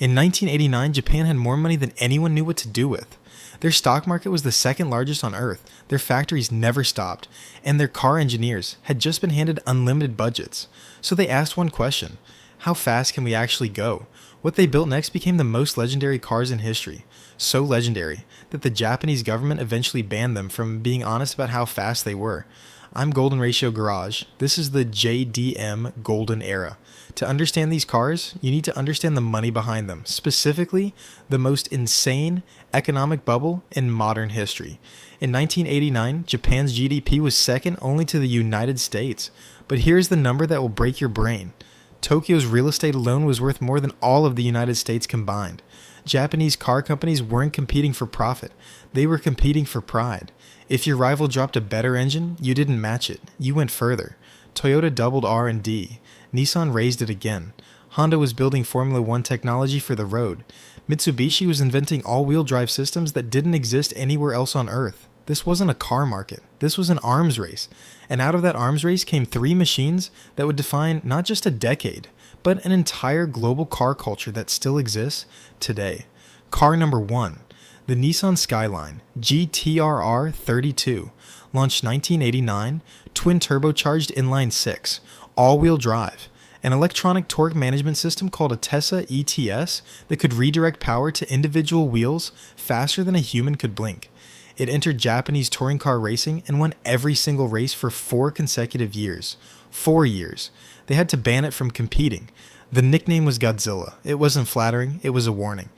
In 1989, Japan had more money than anyone knew what to do with. Their stock market was the second largest on Earth, their factories never stopped, and their car engineers had just been handed unlimited budgets. So they asked one question: how fast can we actually go? What they built next became the most legendary cars in history. So legendary that the Japanese government eventually banned them from being honest about how fast they were. I'm Golden Ratio Garage. This is the JDM Golden Era. To understand these cars, you need to understand the money behind them, specifically the most insane economic bubble in modern history. In 1989, Japan's GDP was second only to the United States. But here's the number that will break your brain. Tokyo's real estate alone was worth more than all of the United States combined. Japanese car companies weren't competing for profit, they were competing for pride. If your rival dropped a better engine, you didn't match it, you went further. Toyota doubled R&D. Nissan raised it again. Honda was building Formula One technology for the road. Mitsubishi was inventing all-wheel drive systems that didn't exist anywhere else on Earth. This wasn't a car market. This was an arms race. And out of that arms race came three machines that would define not just a decade, but an entire global car culture that still exists today. Car number one, the Nissan Skyline GT-R R32, launched 1989, twin turbocharged inline six, all-wheel drive, an electronic torque management system called a Tessa ETS that could redirect power to individual wheels faster than a human could blink. It entered Japanese touring car racing and won every single race for 4 consecutive years. 4 years. They had to ban it from competing. The nickname was Godzilla. It wasn't flattering, it was a warning.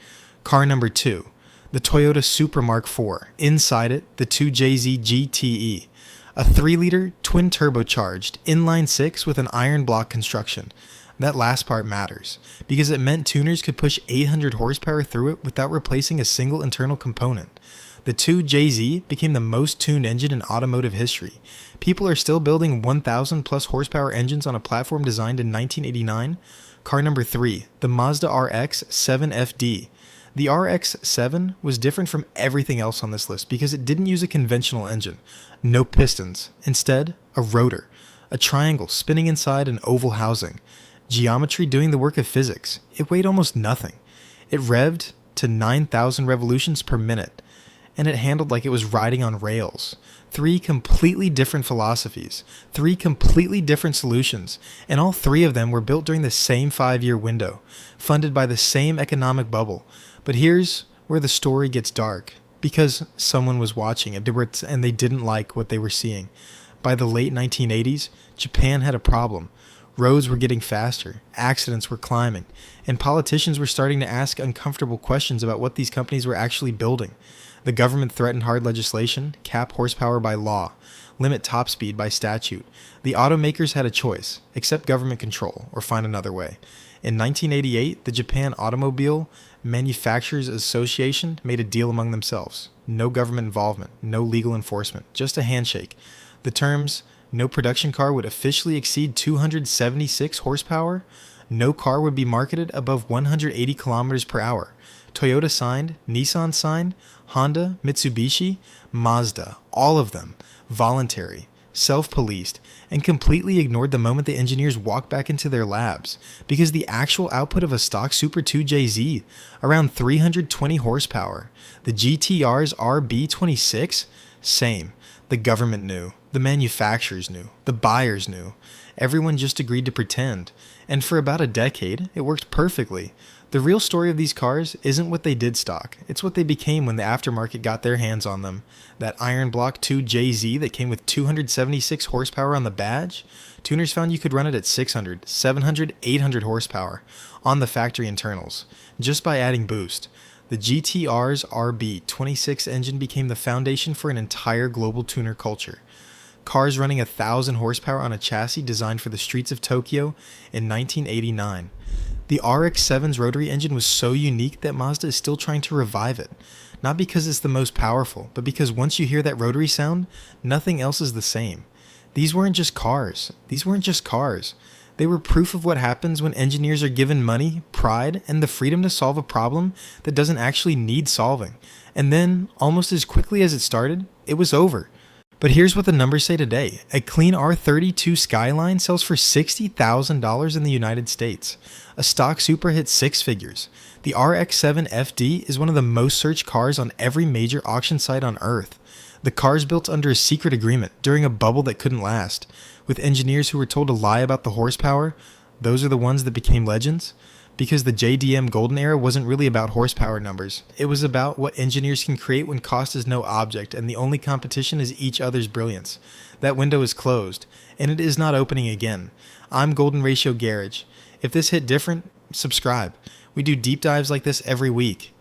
Car number 2, the Toyota Supra MK4. Inside it, the 2JZ GTE. A 3-liter, twin turbocharged, inline 6 with an iron block construction. That last part matters, because it meant tuners could push 800 horsepower through it without replacing a single internal component. The 2JZ became the most tuned engine in automotive history. People are still building 1,000 plus horsepower engines on a platform designed in 1989. Car number 3, the Mazda RX-7 FD. The RX-7 was different from everything else on this list because it didn't use a conventional engine. No pistons. Instead, a rotor. A triangle spinning inside an oval housing. Geometry doing the work of physics. It weighed almost nothing. It revved to 9,000 revolutions per minute. And it handled like it was riding on rails. 3 completely different philosophies, 3 completely different solutions, and all 3 of them were built during the same 5-year window, funded by the same economic bubble. But here's where the story gets dark, because someone was watching it and they didn't like what they were seeing. By the late 1980s, Japan had a problem. Roads were getting faster, accidents were climbing, and politicians were starting to ask uncomfortable questions about what these companies were actually building. The government threatened hard legislation, cap horsepower by law, limit top speed by statute. The automakers had a choice: accept government control or find another way. In 1988, the Japan Automobile Manufacturers Association made a deal among themselves. No government involvement, no legal enforcement, just a handshake. The terms: no production car would officially exceed 276 horsepower, no car would be marketed above 180 kilometers per hour. Toyota signed, Nissan signed, Honda, Mitsubishi, Mazda, all of them, voluntary, self-policed, and completely ignored the moment the engineers walked back into their labs, because the actual output of a stock Super 2JZ, around 320 horsepower. The GT-R's RB26, same. The government knew, the manufacturers knew, the buyers knew. Everyone just agreed to pretend, and for about a decade, it worked perfectly. The real story of these cars isn't what they did stock, it's what they became when the aftermarket got their hands on them. That iron block 2JZ that came with 276 horsepower on the badge, tuners found you could run it at 600, 700, 800 horsepower on the factory internals, just by adding boost. The GT-R's RB26 engine became the foundation for an entire global tuner culture. Cars running 1,000 horsepower on a chassis designed for the streets of Tokyo in 1989. The RX-7's rotary engine was so unique that Mazda is still trying to revive it. Not because it's the most powerful, but because once you hear that rotary sound, nothing else is the same. These weren't just cars. They were proof of what happens when engineers are given money, pride, and the freedom to solve a problem that doesn't actually need solving. And then, almost as quickly as it started, it was over. But here's what the numbers say today. A clean R32 Skyline sells for $60,000 in the United States. A stock Supra hits six figures. The RX-7 FD is one of the most searched cars on every major auction site on Earth. The car is built under a secret agreement during a bubble that couldn't last, with engineers who were told to lie about the horsepower. Those are the ones that became legends. Because the JDM golden era wasn't really about horsepower numbers. It was about what engineers can create when cost is no object and the only competition is each other's brilliance. That window is closed, and it is not opening again. I'm Golden Ratio Garage. If this hit different, subscribe. We do deep dives like this every week.